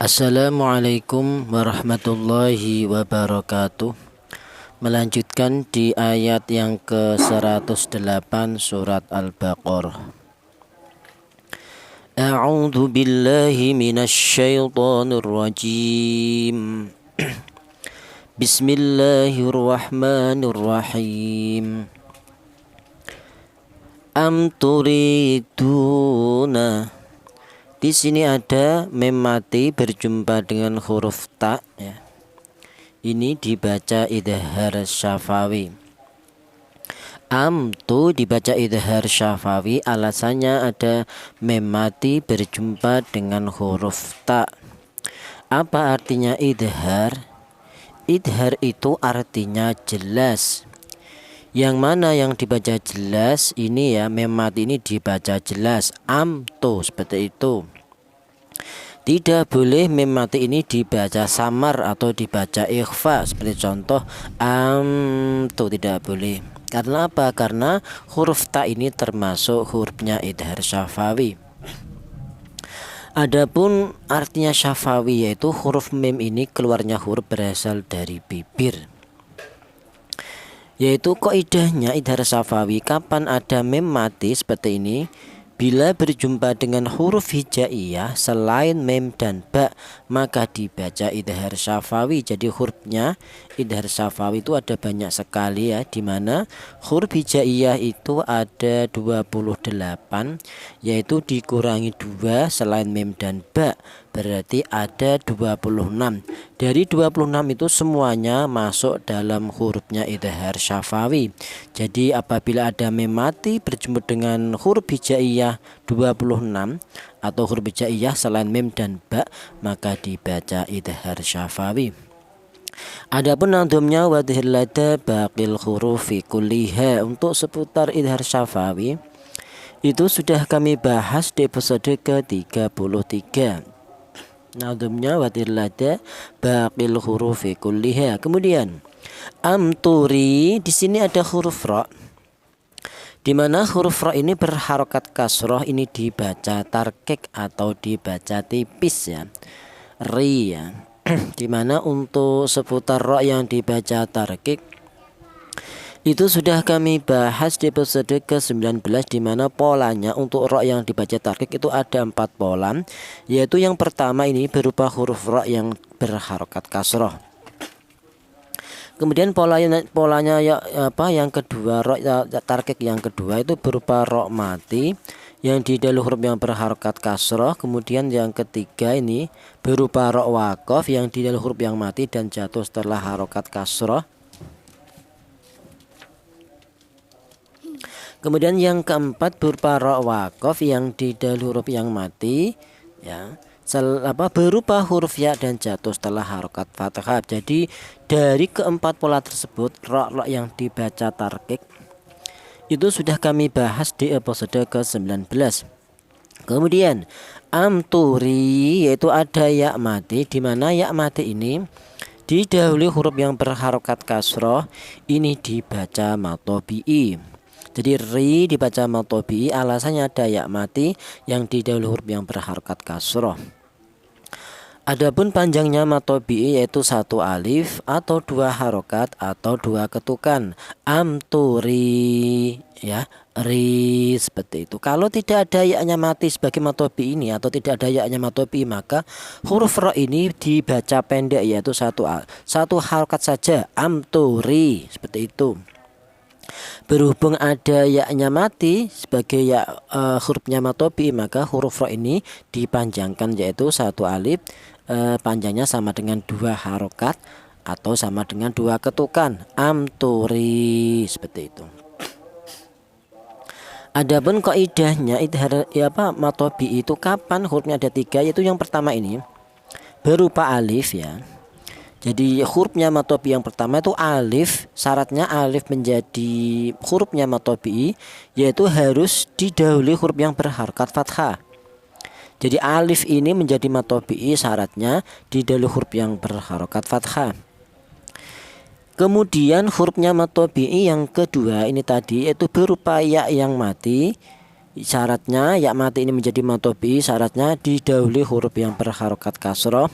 Assalamualaikum warahmatullahi wabarakatuh. Melanjutkan di ayat yang ke-108 surat Al-Baqarah. A'udzu billahi minasyaitonir rajim. Bismillahirrahmanirrahim. Am turiduna. Di sini ada mem mati berjumpa dengan huruf ta ya. Ini dibaca idhar syafawi. Am tu dibaca idhar syafawi, alasannya ada mem mati berjumpa dengan huruf ta. Apa artinya idhar? Idhar itu artinya jelas. Yang mana yang dibaca jelas ini ya, mem mati ini dibaca jelas. Am tu seperti itu. Tidak boleh mem mati ini dibaca samar atau dibaca ikhfa. Seperti contoh tu tidak boleh. Karena apa? Karena huruf ta ini termasuk hurufnya idhar syafawi. Adapun artinya syafawi yaitu huruf mem ini keluarnya huruf berasal dari bibir. Yaitu kaidahnya idhar syafawi, kapan ada mem mati seperti ini, bila berjumpa dengan huruf hijaiyah selain mem dan ba, maka dibaca idhar syafawi. Jadi hurufnya idhar syafawi itu ada banyak sekali ya, dimana huruf hijaiyah itu ada 28, yaitu dikurangi 2 selain mem dan ba, berarti ada 26. Dari 26 itu semuanya masuk dalam hurufnya idhar syafawi. Jadi apabila ada mem mati berjumpa dengan huruf hijaiyah 26 atau huruf hijaiyah selain mem dan ba, maka dibaca idhar syafawi. Adapun nadhumnya wadhil lada baqil hurufi kulliha, untuk seputar idhar syafawi itu sudah kami bahas di episode ke-33. Nadhumnya wadhil lada baqil hurufi kulliha. Kemudian amturi, di sini ada huruf ra, di mana huruf ra ini berharokat kasroh, ini dibaca tarkik atau dibaca tipis ya, ri ya. Di mana untuk seputar ra yang dibaca tarkik itu sudah kami bahas di episode ke-19, di mana polanya untuk ra yang dibaca tarkik itu ada 4 pola, yaitu yang pertama ini berupa huruf ra yang berharokat kasroh. Kemudian polanya yang kedua, ra tarkik yang kedua itu berupa ra mati yang di dalam huruf yang berharokat kasroh. Kemudian yang ketiga ini berupa ra waqaf yang di dalam huruf yang mati dan jatuh setelah harokat kasroh. Kemudian yang keempat berupa ra waqaf yang di dalam huruf yang mati ya, berupa huruf ya dan jatuh setelah harokat fathah. Jadi dari keempat pola tersebut, ra yang dibaca tarkik itu sudah kami bahas di episode ke-19. Kemudian amturi yaitu ada ya mati, di mana ya mati ini didahului huruf yang berharokat kasroh, ini dibaca matobi'i. Jadi ri dibaca matobi'i, alasannya ada ya mati yang didahului huruf yang berharokat kasroh. Adapun panjangnya matobi'i yaitu 1 alif atau 2 harokat atau 2 ketukan. Amturi ya, ri, seperti itu. Kalau tidak ada ya-nya mati sebagai matobi'i ini atau tidak ada ya-nya matobi'i, maka huruf ra ini dibaca pendek yaitu 1 harokat saja, amturi, seperti itu. Berhubung ada ya-nya mati sebagai ya hurufnya matobi, maka huruf ra ini dipanjangkan yaitu 1 alif, panjangnya sama dengan 2 harokat atau sama dengan 2 ketukan, amturi, seperti itu. Adapun kaidahnya idhar matobi itu kapan hurufnya ada 3, yaitu yang pertama ini berupa alif ya. Jadi hurufnya matobi yang pertama itu alif, syaratnya alif menjadi hurufnya matobi yaitu harus didahului huruf yang berharokat fathah. Jadi alif ini menjadi matobi syaratnya didahului huruf yang berharokat fathah. Kemudian hurufnya matobi yang kedua ini tadi yaitu berupa ya yang mati Syaratnya ya mati ini menjadi mad tabi'i, syaratnya didahului huruf yang berharokat kasroh.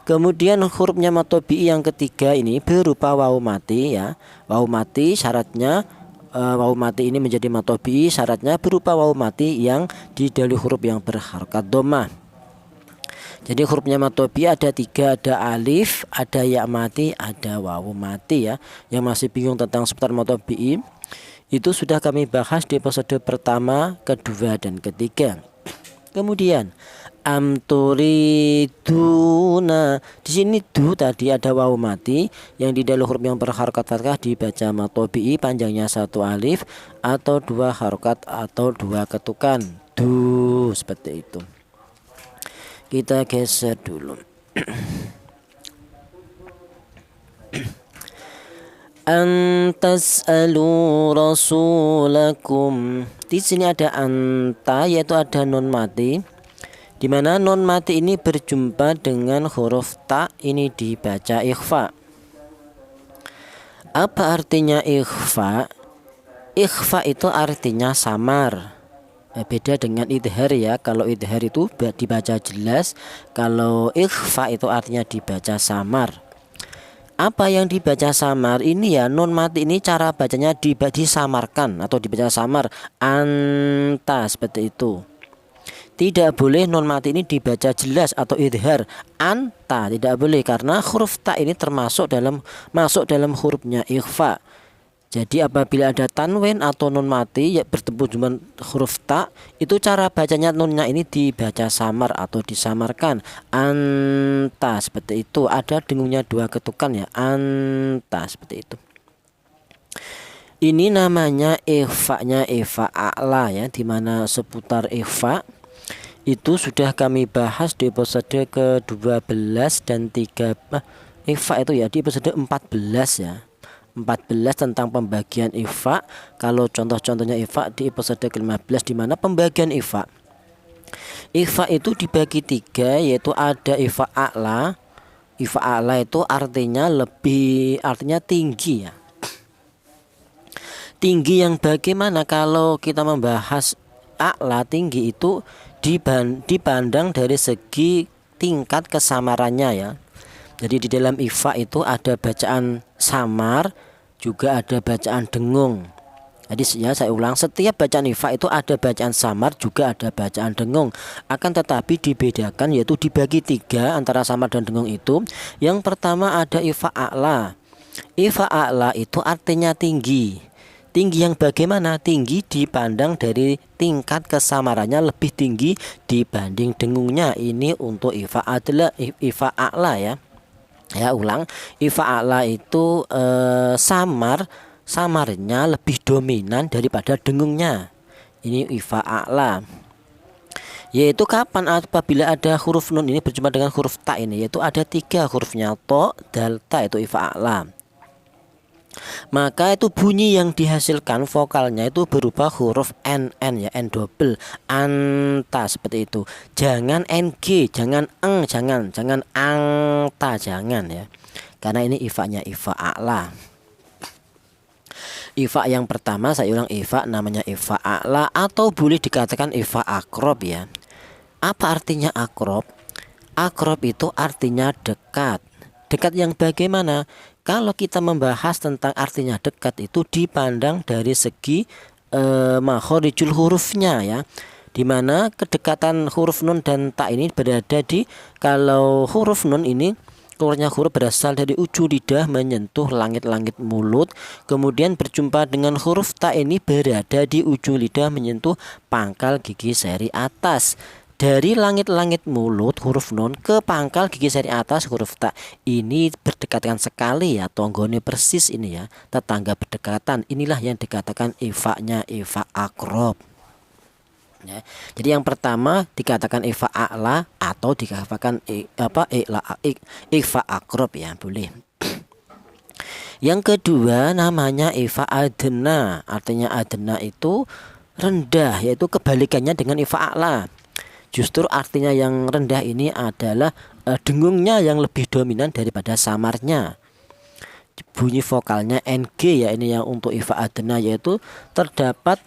Kemudian hurufnya mad tabi'i yang ketiga ini berupa wawu mati ya. Wawu mati syaratnya wawu mati ini menjadi mad tabi'i, syaratnya berupa wawu mati yang didahului huruf yang berharokat dhammah. Jadi hurufnya mad tabi'i ada 3, ada alif, ada ya mati, ada wawu mati ya. Yang masih bingung tentang seputar mad tabi'i itu sudah kami bahas di episode pertama, kedua, dan ketiga. Kemudian amturiduna, di sini du tadi ada wawu mati yang di dalam huruf yang berharokat fathah dibaca mad tabi'i, panjangnya 1 alif atau 2 harokat atau 2 ketukan. Du, seperti itu. Kita geser dulu. Antas'alu rasulakum. Di sini ada anta, yaitu ada non mati, di mana non mati ini berjumpa dengan huruf ta, ini dibaca ikhfa. Apa artinya ikhfa? Ikhfa itu artinya samar. Beda dengan idhar ya. Kalau idhar itu dibaca jelas, kalau ikhfa itu artinya dibaca samar. Apa yang dibaca samar ini ya, non mati ini cara bacanya disamarkan atau dibaca samar, anta, seperti itu. Tidak boleh non mati ini dibaca jelas atau idhar, anta, tidak boleh, karena huruf ta ini masuk dalam hurufnya ikhfa. Jadi apabila ada tanwin atau nun mati ya bertemu dengan huruf ta, itu cara bacanya nunnya ini dibaca samar atau disamarkan, anta, seperti itu. Ada dengungnya 2 ketukan ya, anta, seperti itu. Ini namanya ikhfa-nya ikhfa a'la ya, dimana seputar ikhfa itu sudah kami bahas di episode ke-12 dan 3. Ikhfa itu ya di episode 14 ya. 14 tentang pembagian ikhfa. Kalau contoh-contohnya ikhfa di episode ke-15, di mana pembagian ikhfa itu dibagi 3, yaitu ada ikhfa a'la. Ikhfa a'la itu artinya tinggi ya. Tinggi yang bagaimana? Kalau kita membahas a'la, tinggi itu dipandang dari segi tingkat kesamarannya ya. Jadi di dalam ikhfa itu ada bacaan samar, juga ada bacaan dengung. Jadi ya saya ulang, setiap bacaan ikhfa itu ada bacaan samar, juga ada bacaan dengung. Akan tetapi dibedakan, yaitu dibagi 3 antara samar dan dengung itu. Yang pertama ada ikhfa a'la. Ikhfa a'la itu artinya tinggi. Tinggi yang bagaimana? Tinggi dipandang dari tingkat kesamarannya lebih tinggi dibanding dengungnya. Ini untuk ikhfa a'la ya. Ya ulang, ikhfa a'la itu samarnya lebih dominan daripada dengungnya. Ini ikhfa a'la. Yaitu kapan? Apabila ada huruf nun ini berjumpa dengan huruf ta ini, yaitu ada 3 hurufnya, to, dal, ta, itu ikhfa a'la. Maka itu bunyi yang dihasilkan vokalnya itu berupa huruf n ya, n double, anta, seperti itu. Jangan ng, jangan eng, jangan angta, jangan ya. Karena ini ikhfa-nya ikhfa a'la. Ikhfa yang pertama saya ulang, ikhfa namanya ikhfa a'la atau boleh dikatakan ikhfa akrob ya. Apa artinya akrob? Akrob itu artinya dekat. Dekat yang bagaimana? Kalau kita membahas tentang artinya dekat itu dipandang dari segi makhorijul hurufnya ya, dimana kedekatan huruf nun dan ta ini berada di, kalau huruf nun ini keluarnya huruf berasal dari ujung lidah menyentuh langit-langit mulut, kemudian berjumpa dengan huruf ta ini berada di ujung lidah menyentuh pangkal gigi seri atas. Dari langit-langit mulut huruf nun ke pangkal gigi seri atas huruf ta ini berdekatan sekali ya, tonggone persis ini ya, tetangga berdekatan. Inilah yang dikatakan ikhfa-nya ikhfa akrob ya. Jadi yang pertama dikatakan ikhfa a'la atau dikatakan ikhfa akrob ya, boleh. Yang kedua namanya ikhfa adna. Artinya adna itu rendah, yaitu kebalikannya dengan ikhfa a'la. Justru artinya yang rendah ini adalah dengungnya yang lebih dominan daripada samarnya. Bunyi vokalnya ng ya, ini yang untuk ikhfa adna, yaitu terdapat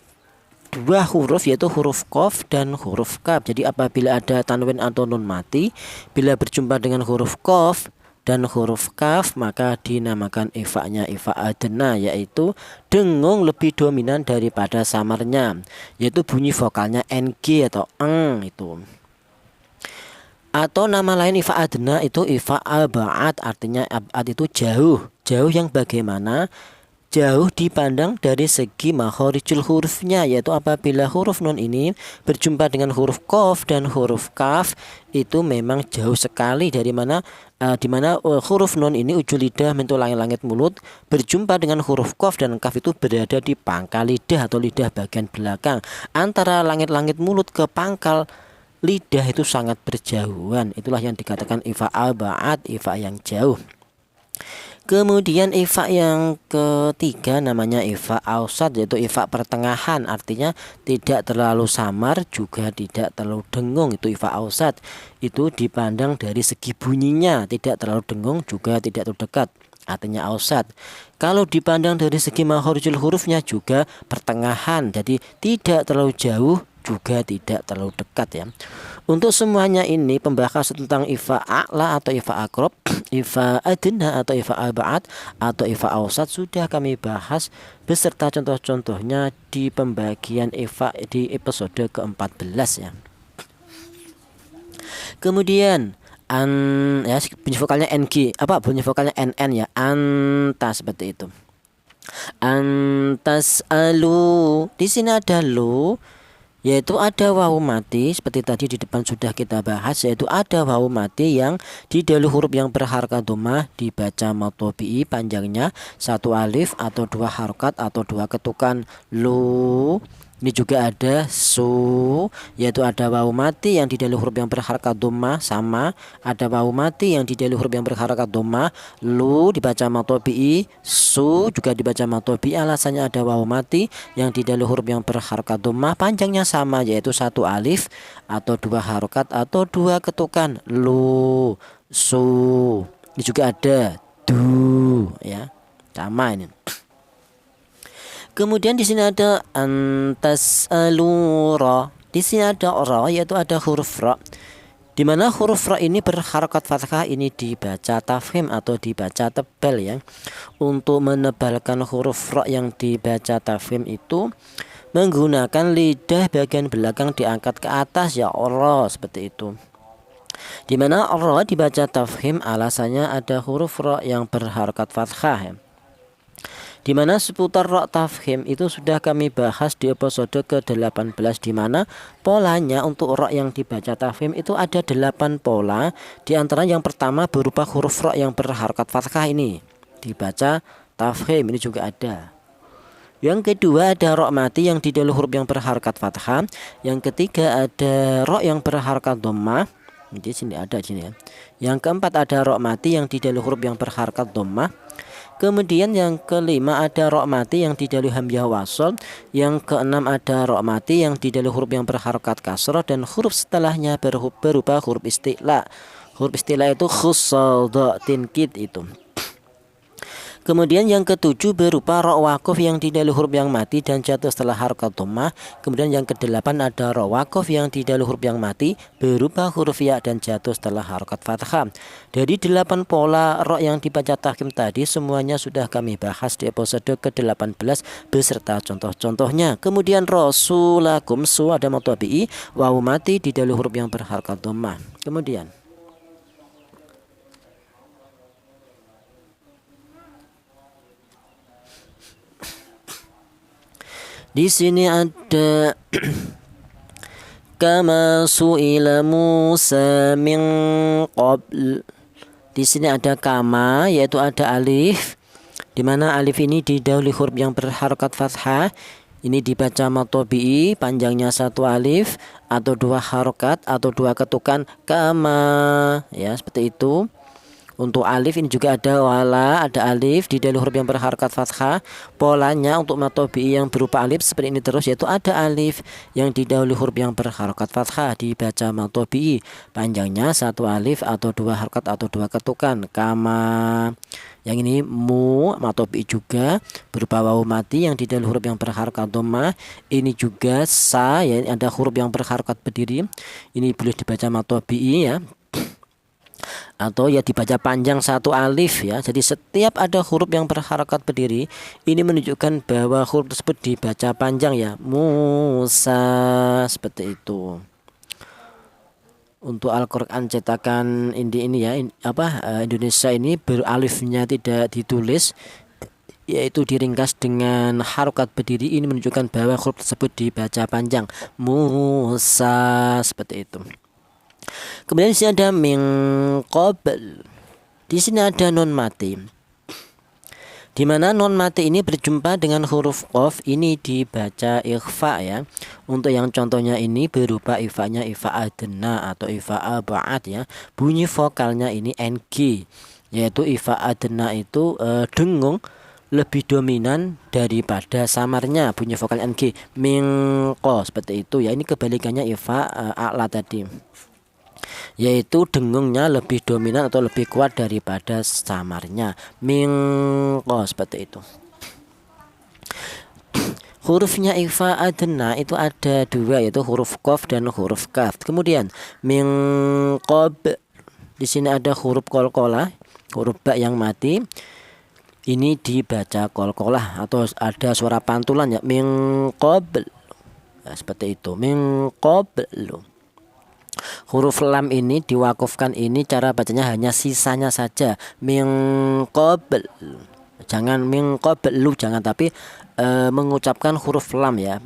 dua huruf yaitu huruf qaf dan huruf kaf. Jadi apabila ada tanwin atau nun mati bila berjumpa dengan huruf qaf dan huruf kaf maka dinamakan ifa'nya ifa' adna, yaitu dengung lebih dominan daripada samarnya, yaitu bunyi vokalnya ng atau eng itu. Atau nama lain ifa' adna itu ifa' ab'ad, artinya ab'ad itu jauh. Jauh yang bagaimana? Jauh dipandang dari segi makhorijul hurufnya, yaitu apabila huruf nun ini berjumpa dengan huruf qaf dan huruf kaf itu memang jauh sekali dari mana di mana huruf nun ini ujung lidah menyentuh langit-langit mulut, berjumpa dengan huruf qaf dan kaf itu berada di pangkal lidah atau lidah bagian belakang. Antara langit-langit mulut ke pangkal lidah itu sangat berjauhan. Itulah yang dikatakan ifa' al-ba'ad, ifa' yang jauh. Kemudian ifa' yang ketiga namanya ifa' ausat, yaitu ifa' pertengahan, artinya tidak terlalu samar juga tidak terlalu dengung, itu ifa' ausat. Itu dipandang dari segi bunyinya, tidak terlalu dengung juga tidak terlalu dekat, artinya ausat. Kalau dipandang dari segi makhorijul hurufnya juga pertengahan, jadi tidak terlalu jauh juga tidak terlalu dekat ya. Untuk semuanya ini pembahasan tentang ifa' a'la atau ifa' aqrab, ifa' adna atau ifa' al-ba'ad atau ifa' ausat sudah kami bahas beserta contoh-contohnya di pembagian ifa' di episode ke-14 ya. Kemudian ya bunyi vokalnya ng, bunyi vokalnya nn ya, anta seperti itu. Antas alu, di sini ada lu, yaitu ada wawu mati seperti tadi di depan sudah kita bahas, yaitu ada wawu mati yang di dalam huruf yang berharakat dhammah dibaca matobi'i, panjangnya satu alif atau dua harokat atau dua ketukan. Lu, ini juga ada su, yaitu ada wawu mati yang di dalam huruf yang berharakat dhammah, sama ada wawu mati yang di dalam huruf yang berharakat dhammah. Lu dibaca matobi'i, su juga dibaca matobi'i, alasannya ada wawu mati yang di dalam huruf yang berharakat dhammah, panjangnya sama yaitu satu alif atau dua harokat atau dua ketukan. Lu, su. Ini juga ada du ya, sama ini. Kemudian di sini ada antas alura. Di sini ada ra, yaitu ada huruf ra. Di mana huruf ra ini berharakat fathah, ini dibaca tafkhim atau dibaca tebal ya. Untuk menebalkan huruf ra yang dibaca tafkhim itu menggunakan lidah bagian belakang diangkat ke atas ya, ra seperti itu. Di mana ra dibaca tafkhim alasannya ada huruf ra yang berharakat fathah ya. Di mana seputar ra tafkhim itu sudah kami bahas di episode ke-18, di mana polanya untuk ra yang dibaca tafkhim itu ada 8 pola. Di antara yang pertama berupa huruf ra yang berharakat fathah ini dibaca tafkhim, ini juga ada. Yang kedua ada ra mati yang di dalam huruf yang berharakat fathah. Yang ketiga ada ra yang berharakat dhammah. Di sini ada sini ya. Yang keempat ada ra mati yang di dalam huruf yang berharakat dhammah. Kemudian yang kelima ada ra mati yang di dalam hamzah wasl. Yang keenam ada ra mati yang di dalam huruf yang berharakat kasrah dan huruf setelahnya berupa huruf isti'la. Huruf isti'la itu khussal dha tinkid itu. Kemudian yang ketujuh berupa ra waqaf yang di dalam huruf yang mati dan jatuh setelah harakat dhammah. Kemudian yang kedelapan ada ra waqaf yang di dalam huruf yang mati berupa huruf ya dan jatuh setelah harakat fathah. Dari 8 pola ra yang dibaca tafkhim tadi semuanya sudah kami bahas di episode ke-18 beserta contoh-contohnya. Kemudian rasulakum, su ada matobi'i, wawu mati di dalam huruf yang berharakat dhammah. Kemudian di sini ada kama su'ila Musa min qabl. Di sini ada kama, yaitu ada alif, di mana alif ini didahului huruf yang berharakat fathah. Ini dibaca matobi'i, panjangnya satu alif atau dua harokat atau dua ketukan, kama ya, seperti itu. Untuk alif ini juga ada wala, ada alif di dalam huruf yang berharakat fathah. Polanya untuk matobi yang berupa alif seperti ini terus, yaitu ada alif yang didahului huruf yang berharakat fathah dibaca matobi. Panjangnya satu alif atau dua harakat atau dua ketukan. Kama yang ini mu matobi juga berupa wawu mati yang didahului huruf yang berharakat dhammah. Ini juga sa ya, ada huruf yang berharakat berdiri. Ini boleh dibaca matobi ya, atau ya dibaca panjang satu alif ya. Jadi setiap ada huruf yang berharakat berdiri, ini menunjukkan bahwa huruf tersebut dibaca panjang ya. Musa, seperti itu. Untuk Al-Quran cetakan ini ya, Indonesia ini beralifnya tidak ditulis, yaitu diringkas dengan harokat berdiri. Ini menunjukkan bahwa huruf tersebut dibaca panjang. Musa, seperti itu. Kemudian di sini ada min qabl. Di sini ada non mati. Di mana non mati ini berjumpa dengan huruf qaf, ini dibaca ikhfa ya. Untuk yang contohnya ini berupa ikhfa-nya ikhfa adna atau ikhfa ab'ad ya. Bunyi vokalnya ini ng, yaitu ikhfa adna itu dengung lebih dominan daripada samarnya bunyi vokal ng. Min qa, seperti itu ya. Ini kebalikannya ikhfa a'la tadi, yaitu dengungnya lebih dominan atau lebih kuat daripada samarnya. Mingko, seperti itu. Hurufnya ikhfa adna itu ada dua, yaitu huruf qaf dan huruf kaf. Kemudian mingqab, di sini ada huruf qalqalah, huruf ba yang mati. Ini dibaca qalqalah atau ada suara pantulan ya. Mingqab, nah, seperti itu. Mingqablu. Huruf lam ini diwakufkan, ini cara bacanya hanya sisanya saja. Min qabl. Jangan min qablu, jangan, tapi mengucapkan huruf lam ya.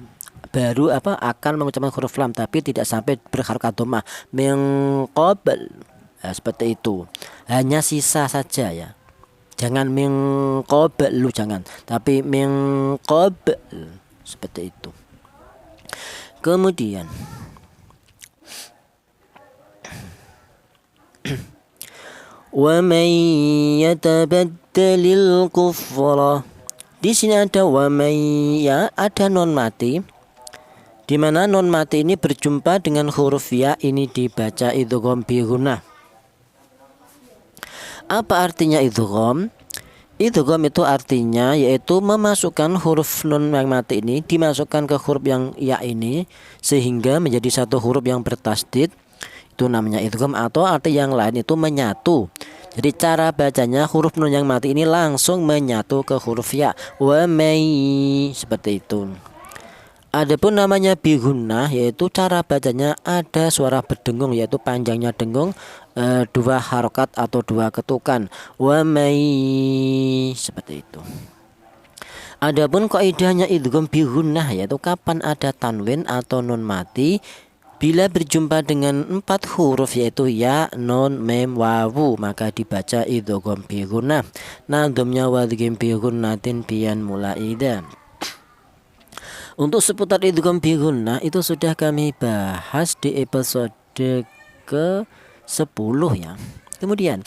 Baru akan mengucapkan huruf lam tapi tidak sampai berharakat dhammah. Min qabl. Nah, seperti itu. Hanya sisa saja ya. Jangan min qablu, jangan, tapi min qabl, seperti itu. Kemudian wa man yatabaddalil kufra. Di sini ada wa man ya, ada non mati. Di mana non mati ini berjumpa dengan huruf ya, ini dibaca idgham bi gunnah. Apa artinya idgham? Idgham itu artinya yaitu memasukkan huruf nun yang mati ini dimasukkan ke huruf yang ya ini sehingga menjadi satu huruf yang bertasdid. Itu namanya idgham, atau arti yang lain itu menyatu. Jadi cara bacanya huruf nun yang mati ini langsung menyatu ke huruf ya. Wa may, seperti itu. Adapun namanya bi gunnah, yaitu cara bacanya ada suara berdengung, yaitu panjangnya dengung, dua harokat atau dua ketukan. Wa may, seperti itu. Adapun kaidahnya idgham bi gunnah, yaitu kapan ada tanwin atau nun mati bila berjumpa dengan 4 huruf, yaitu ya, nun, mim, wawu, maka dibaca idgham bi gunnah. Nadhamnya wadghim bi gunnatin biyan mulaida. Untuk seputar idgham bi gunnah itu sudah kami bahas di episode ke-10 ya. Kemudian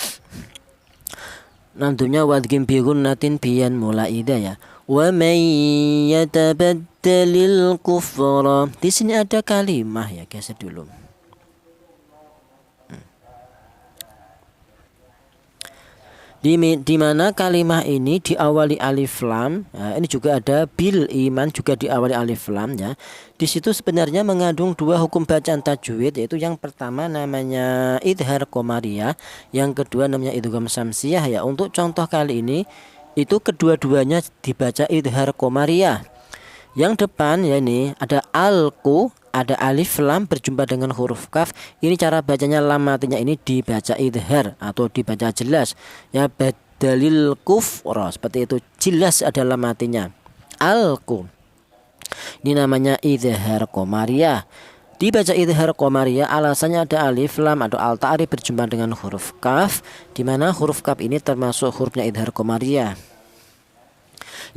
nadhamnya wadghim bi gunnatin biyan mulaida ya. Wa may yatabaddalil kufra. Di sini ada kalimah ya, guys, dulu. Di mana kalimah ini diawali alif lam. Ini juga ada bil iman juga diawali alif lam ya. Di situ sebenarnya mengandung dua hukum bacaan tajwid, yaitu yang pertama namanya idhar qamariyah, yang kedua namanya idgham syamsiyah ya. Untuk contoh kali ini itu kedua-duanya dibaca idhar qamariyah. Yang depan ya, ini ada alku, ada alif lam berjumpa dengan huruf kaf. Ini cara bacanya lam matinya ini dibaca idhar atau dibaca jelas ya, badalil kufra, seperti itu, jelas ada lam matinya. Alku, ini namanya idhar qamariyah. Dibaca idhar qamariyah alasannya ada alif lam atau al ta'rif berjumpa dengan huruf kaf, di mana huruf kaf ini termasuk hurufnya idhar qamariyah.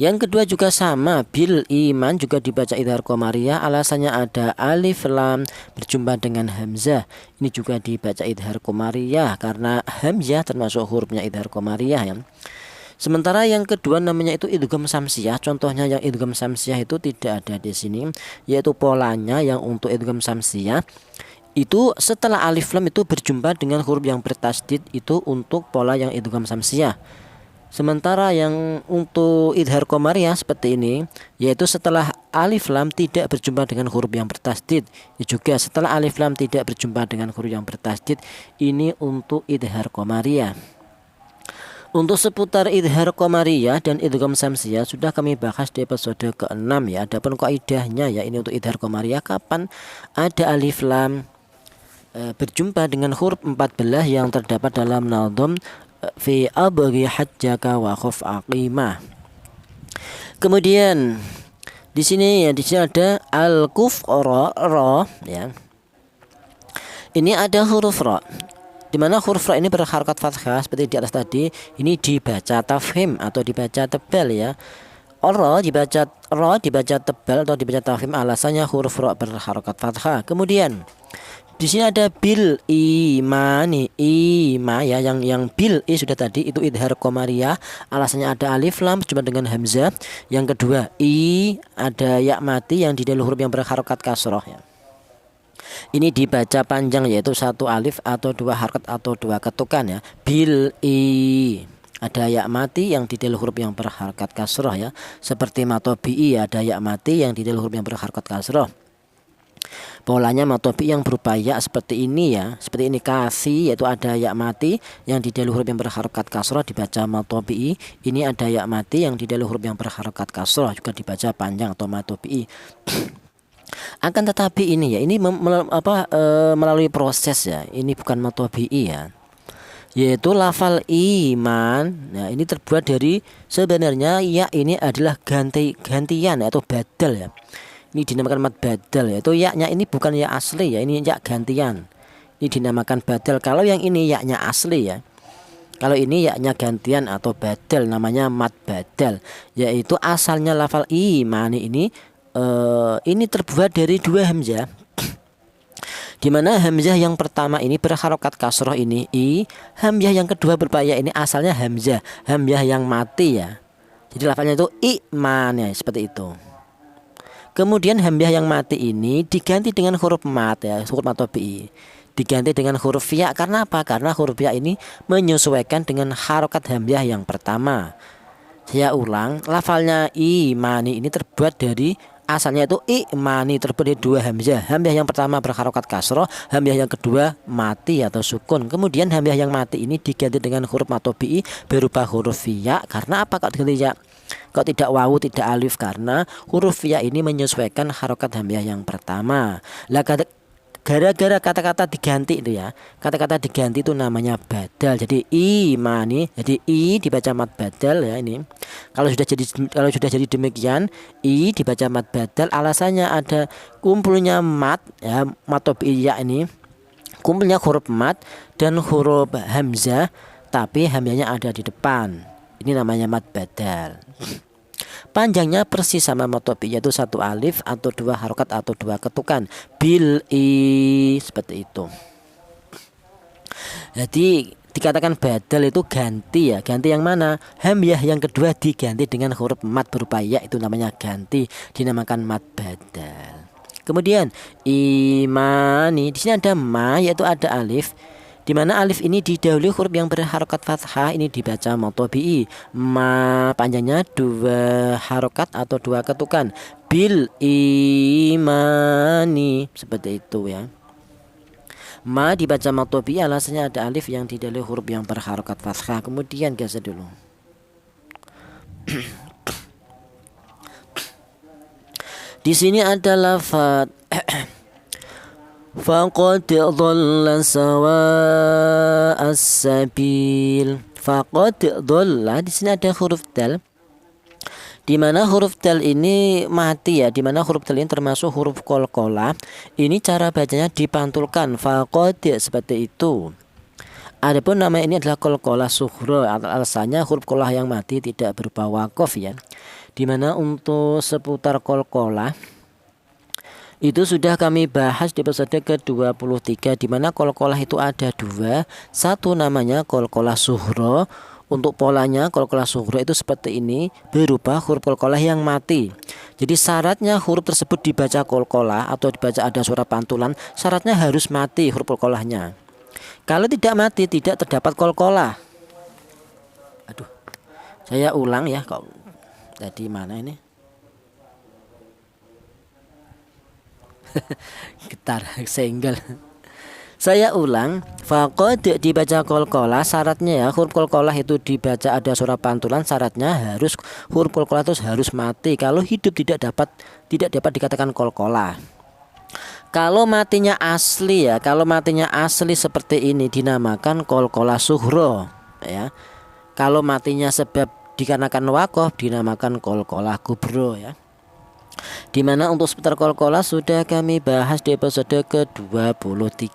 Yang kedua juga sama, bil iman juga dibaca idhar qamariyah, alasannya ada alif lam berjumpa dengan hamzah. Ini juga dibaca idhar qamariyah karena hamzah termasuk hurufnya idhar qamariyah ya. Sementara yang kedua namanya itu idgham samsiyah. Contohnya yang idgham samsiyah itu tidak ada di sini, yaitu polanya yang untuk idgham samsiyah itu setelah alif lam itu berjumpa dengan huruf yang bertasdid, itu untuk pola yang idgham samsiyah. Sementara yang untuk idhar qamariyah seperti ini, yaitu setelah alif lam tidak berjumpa dengan huruf yang bertasdid. Ini juga setelah alif lam tidak berjumpa dengan huruf yang bertasdid, ini untuk idhar qamariyah. Untuk seputar idhar qamariyah dan idgham samsiyah sudah kami bahas di episode ke-6 ya. Adapun kaidahnya ya, ini untuk idhar qamariyah kapan ada alif lam berjumpa dengan huruf 14 yang terdapat dalam nadham fi abghi hajjaka wa khuf aqimah. Kemudian di sini ada al-kufra ra ya. Ini ada huruf ra. Di mana huruf ra ini berharokat fathah seperti di atas tadi, ini dibaca tafhim atau dibaca tebal ya. Ra dibaca tebal atau dibaca tafhim, alasannya huruf ra berharokat fathah. Kemudian di sini ada bil imani, ima ya, yang bil sudah tadi itu idhar qamariyah, alasannya ada alif lam berjumpa dengan hamzah. Yang kedua ada ya mati yang di dalam huruf yang berharokat kasroh ya. Ini dibaca panjang yaitu satu alif atau dua harokat atau dua ketukan ya. Bil ada ya mati yang di dalam huruf yang berharokat kasroh ya. Seperti matobi ada ya mati yang di dalam huruf yang berharokat kasroh. Polanya matobi yang berupa ya seperti ini ya. Seperti ini kasih, yaitu ada ya mati yang di dalam huruf yang berharokat kasroh dibaca matobi. Ini ada ya mati yang di dalam huruf yang berharokat kasroh juga dibaca panjang atau matobi. Akan tetapi ini ya, ini melalui proses ya. Ini bukan matobi ya, yaitu lafal iman. Nah, ini terbuat dari sebenarnya ya ini adalah gantian atau badal ya. Ini dinamakan mad badal, yaitu ya-nya ini bukan ya asli ya, ini ya gantian. Ini dinamakan badal. Kalau yang ini ya-nya asli ya. Kalau ini ya-nya gantian atau badal namanya mad badal, yaitu asalnya lafal imani ini terbuat dari dua hamzah. Di mana hamzah yang pertama ini berharokat kasroh ini hamzah yang kedua berupa ya ini asalnya hamzah yang mati ya. Jadi lafalnya itu iman ya, seperti itu. Kemudian hamzah yang mati ini diganti dengan huruf mat ya, huruf matobi. Diganti dengan huruf ya, karena apa? Karena huruf ya ini menyesuaikan dengan harokat hamzah yang pertama. Saya ulang, lafalnya imani ini terbuat dari asalnya itu imani, terbuat dari dua hamzah. Hamzah yang pertama berharokat kasroh, hamzah yang kedua mati atau sukun. Kemudian hamzah yang mati ini diganti dengan huruf matobi berupa huruf ya. Karena apa kok diganti ya? Kok tidak wawu, tidak alif? Karena huruf ya ini menyesuaikan harokat hamzah yang pertama. Lah gara-gara kata-kata diganti itu ya, kata-kata diganti itu namanya badal. Jadi imani, jadi dibaca mad badal ya ini. Kalau sudah jadi demikian, dibaca mad badal, alasannya ada kumpulnya mad ya, matobiyah ini kumpulnya huruf mad dan huruf hamzah, tapi hamzahnya ada di depan. Ini namanya mad badal. Panjangnya persis sama matobi, yaitu satu alif atau dua harokat atau dua ketukan. Bil seperti itu. Jadi dikatakan badal itu ganti ya. Ganti yang mana? Hamzah yang kedua diganti dengan huruf mat berupa ya, itu namanya ganti, dinamakan mad badal. Kemudian imani, di sini ada ma, yaitu ada alif. Di mana alif ini didahului huruf yang berharokat fathah, ini dibaca matobi. Ma panjangnya dua harokat atau dua ketukan. Bil imani, seperti itu ya. Ma dibaca matobi, alasannya ada alif yang didahului huruf yang berharokat fathah. Kemudian geser dulu. Di sini ada lafaz faqad dhalla sawa'as sabil. Faqad dhalla, di sini ada huruf dal. Di mana huruf dal ini mati ya, di mana huruf dal ini termasuk huruf qalqalah. Ini cara bacanya dipantulkan faqad seperti itu. Adapun nama ini adalah qalqalah sughra, alasannya huruf qalqalah yang mati tidak berupa waqaf ya. Dimana untuk seputar qalqalah itu sudah kami bahas di episode ke-23, di mana qalqalah itu ada dua. Satu namanya qalqalah sughra. Untuk polanya qalqalah sughra itu seperti ini, berupa huruf qalqalah yang mati. Jadi syaratnya huruf tersebut dibaca qalqalah atau dibaca ada suara pantulan, syaratnya harus mati huruf qalqalahnya. Kalau tidak mati tidak terdapat qalqalah. Aduh, saya ulang ya, kok tadi mana ini? Getar senggel. Saya ulang, faqad dibaca qalqalah, syaratnya ya huruf qalqalah itu dibaca ada suara pantulan, syaratnya harus huruf qalqalah itu harus mati. Kalau hidup tidak dapat dikatakan qalqalah. Kalau matinya asli ya, kalau matinya asli seperti ini dinamakan qalqalah sughra ya. Kalau matinya sebab dikarenakan waqaf dinamakan qalqalah kubra ya. Dimana untuk seputar qalqalah sudah kami bahas di episode ke-23.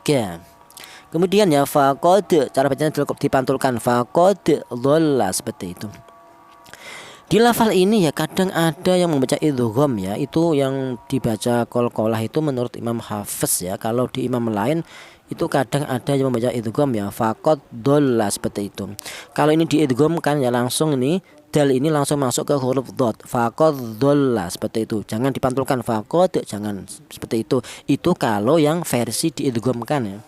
Kemudian ya faqad, cara bacanya dipantulkan, faqad dhalla, seperti itu. Di lafal ini ya kadang ada yang membaca idgham ya, itu yang dibaca qalqalah itu menurut Imam Hafiz ya. Kalau di imam lain itu kadang ada yang membaca idgham ya, faqad dhalla, seperti itu. Kalau ini diidghamkan ya langsung ini dal ini langsung masuk ke huruf dhad, faqad dhalla, seperti itu. Jangan dipantulkan faqad, jangan seperti itu. Itu kalau yang versi diidghamkan ya.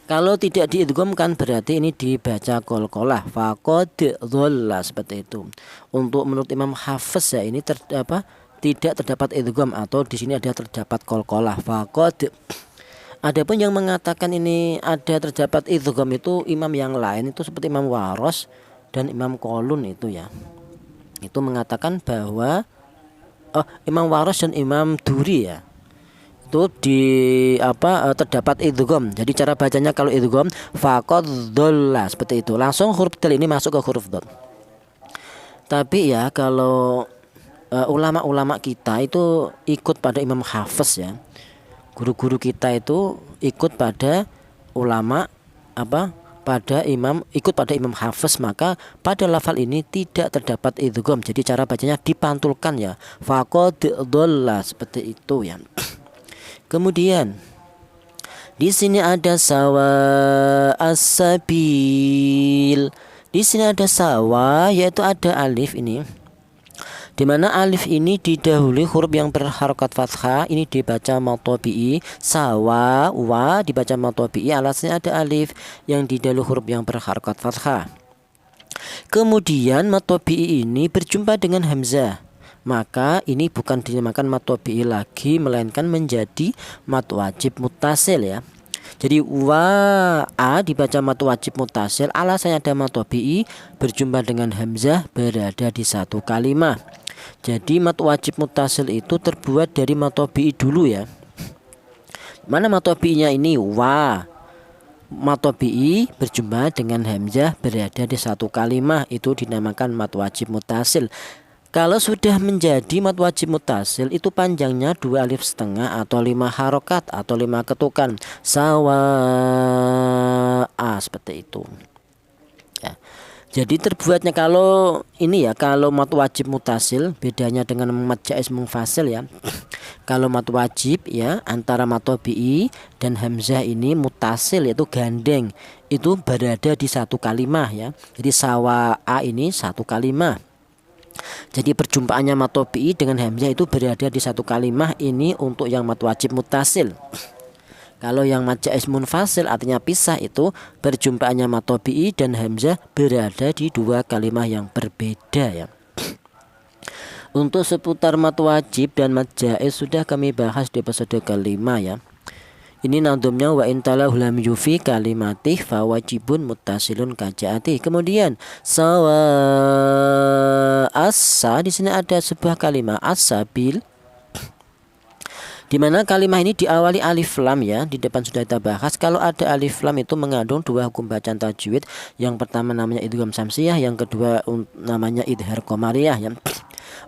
Kalau tidak diidghamkan berarti ini dibaca qalqalah, faqad dhalla, seperti itu. Untuk menurut Imam Hafiz ya ini tidak terdapat idgham atau di sini ada terdapat qalqalah, faqad. Adapun yang mengatakan ini ada terdapat idgham itu imam yang lain, itu seperti Imam Waros dan Imam Qalun itu ya. Itu mengatakan bahwa Imam Waros dan Imam Duri ya. Itu terdapat idgham. Jadi cara bacanya kalau idgham faqad dhalla, seperti itu. Langsung huruf dal ini masuk ke huruf dhad. Tapi ya kalau ulama-ulama kita itu ikut pada Imam Hafiz ya. Guru-guru kita itu ikut pada ulama ikut pada Imam Hafiz, maka pada lafal ini tidak terdapat idgham. Jadi cara bacanya dipantulkan ya, faqad dhalla, seperti itu ya. Kemudian di sini ada sawa as-sabil. Di sini ada sawa, yaitu ada alif ini. Di mana alif ini didahului huruf yang berharokat fathah, ini dibaca matobi'i. Sawa wa dibaca matobi'i, alasnya ada alif yang didahului huruf yang berharokat fathah. Kemudian matobi'i ini berjumpa dengan hamzah, maka ini bukan dinamakan matobi'i lagi, melainkan menjadi mat wajib muttasil ya. Jadi wa a dibaca mat wajib muttasil, alasannya ada matobi'i berjumpa dengan hamzah berada di satu kalimat. Jadi mat wajib muttasil itu terbuat dari matobi'i dulu ya. Mana matobi'inya ini wa. Matobi'i berjumpa dengan hamzah berada di satu kalimat, itu dinamakan mat wajib muttasil. Kalau sudah menjadi mat wajib muttasil itu panjangnya 2 alif setengah atau 5 harokat atau 5 ketukan. Sawa seperti itu ya. Jadi terbuatnya kalau ini ya, kalau mat wajib muttasil bedanya dengan mat jaiz munfasil ya. Kalau mat wajib ya antara matobi'i dan hamzah ini muttasil, yaitu gandeng, itu berada di satu kalimat ya. Jadi sawa ini satu kalimat. Jadi perjumpaannya matobi'i dengan hamzah itu berada di satu kalimat, ini untuk yang mat wajib muttasil. Kalau yang mat jaiz munfasil artinya pisah, itu perjumpaannya matobi'i dan hamzah berada di dua kalimat yang berbeda ya. Untuk seputar mat wajib dan mat jaiz sudah kami bahas di episode kelima ya. Ini nadumnya wa intalahu lam yufi kalimatih fa wajibun muttasilun kajaati. Kemudian sawa asa, di sini ada sebuah kalimat as-sabil, di mana kalimat ini diawali alif lam ya. Di depan sudah kita bahas kalau ada alif lam itu mengandung dua hukum bacaan tajwid. Yang pertama namanya idgham samsiyah, yang kedua namanya idhar qamariyah ya.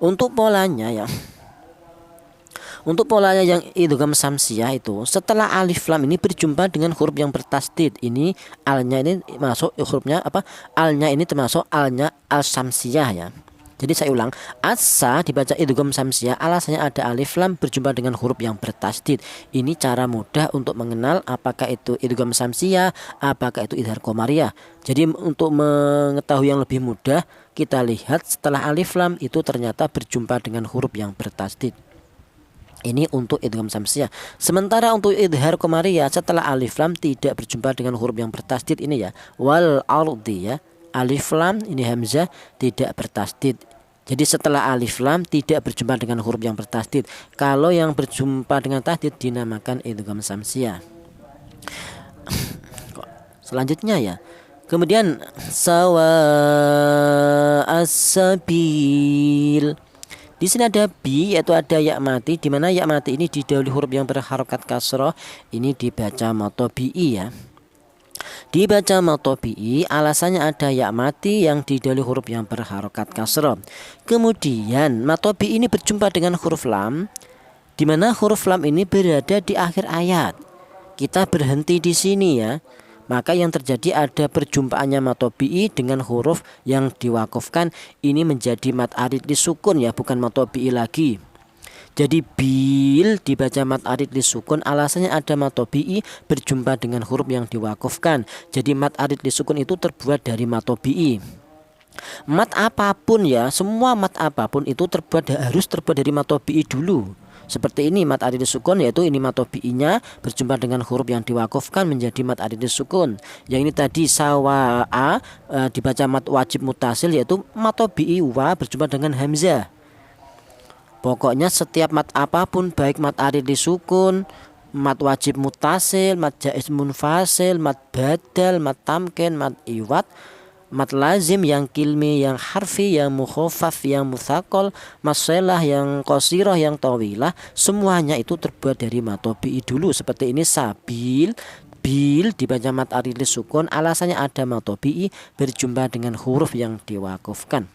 Untuk polanya yang idgham samsiyah itu setelah alif lam ini berjumpa dengan huruf yang bertasdid. Ini alnya ini masuk hurufnya alnya ini termasuk alnya al samsiyah ya. Jadi saya ulang, asa dibaca idgham samsiah, alasannya ada alif lam berjumpa dengan huruf yang bertasdid. Ini cara mudah untuk mengenal apakah itu idgham samsiah, apakah itu idhar qamariyah. Jadi untuk mengetahui yang lebih mudah, kita lihat setelah alif lam itu ternyata berjumpa dengan huruf yang bertasdid. Ini untuk idgham samsiah. Sementara untuk idhar qamariyah setelah alif lam tidak berjumpa dengan huruf yang bertasdid ini ya. Wal ardi ya. Alif lam ini hamzah tidak bertasdid. Jadi setelah alif lam tidak berjumpa dengan huruf yang bertasdid. Kalau yang berjumpa dengan tasdid dinamakan idgham samsiah. Selanjutnya ya. Kemudian sawa as-sabil. Di sini ada bi, yaitu ada ya mati, di mana ya mati ini didahului huruf yang berharokat kasroh. Ini dibaca matobi'i ya. Dibaca matobi'i, alasannya ada ya mati yang didahului huruf yang berharokat kasroh. Kemudian matobi'i ini berjumpa dengan huruf lam, di mana huruf lam ini berada di akhir ayat. Kita berhenti di sini ya. Maka yang terjadi ada perjumpaannya matobi'i dengan huruf yang diwakafkan. Ini menjadi mat arid disukun ya, bukan matobi'i lagi. Jadi bil dibaca mat arid disukun, alasannya ada matobi'i berjumpa dengan huruf yang diwakafkan. Jadi mat arid disukun itu terbuat dari matobi'i. Mat apapun ya, semua mat apapun itu harus terbuat dari matobi'i dulu. Seperti ini mat arid disukun, yaitu ini matobi'inya berjumpa dengan huruf yang diwakafkan menjadi mat arid disukun. Yang ini tadi sawa'a dibaca mat wajib mutasil, yaitu matobi'i wa berjumpa dengan hamzah. Pokoknya setiap mat apapun, baik mat arid disukun, mat wajib mutasil, mat jaiz munfasil, mat badal, mat tamkin, mat iwat, mat lazim yang kilmi, yang harfi, yang mukhafaf, yang mutsaqal, masalah, yang qasirah, yang tawilah, semuanya itu terbuat dari matobi'i dulu. Seperti ini sabil, bil dibaca mat arid disukun, alasannya ada matobi'i berjumpa dengan huruf yang diwakafkan.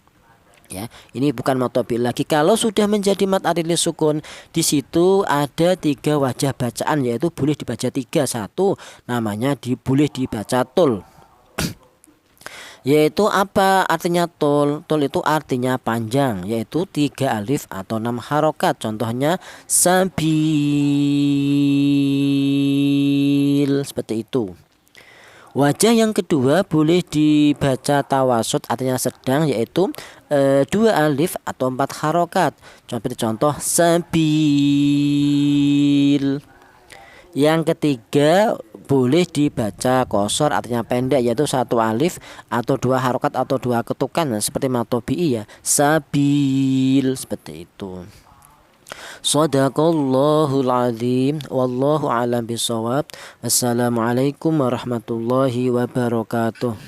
Ya, ini bukan matobi lagi. Kalau sudah menjadi mat arid sukun, di situ ada 3 wajah bacaan, yaitu boleh dibaca 3. Satu, namanya boleh dibaca tul. Yaitu apa artinya tul? Tul itu artinya panjang, yaitu 3 alif atau 6 harokat. Contohnya sabil, seperti itu. Wajah yang kedua boleh dibaca tawasud, artinya sedang, yaitu 2 alif atau 4 harokat. Contoh sabil. Yang ketiga boleh dibaca qasar, artinya pendek, yaitu 1 alif atau 2 harokat atau 2 ketukan, seperti matobi'i ya, sabil, seperti itu. Shadaqallahul azim. Wallahu a'lam bishawab. Wassalamualaikum warahmatullahi wabarakatuh.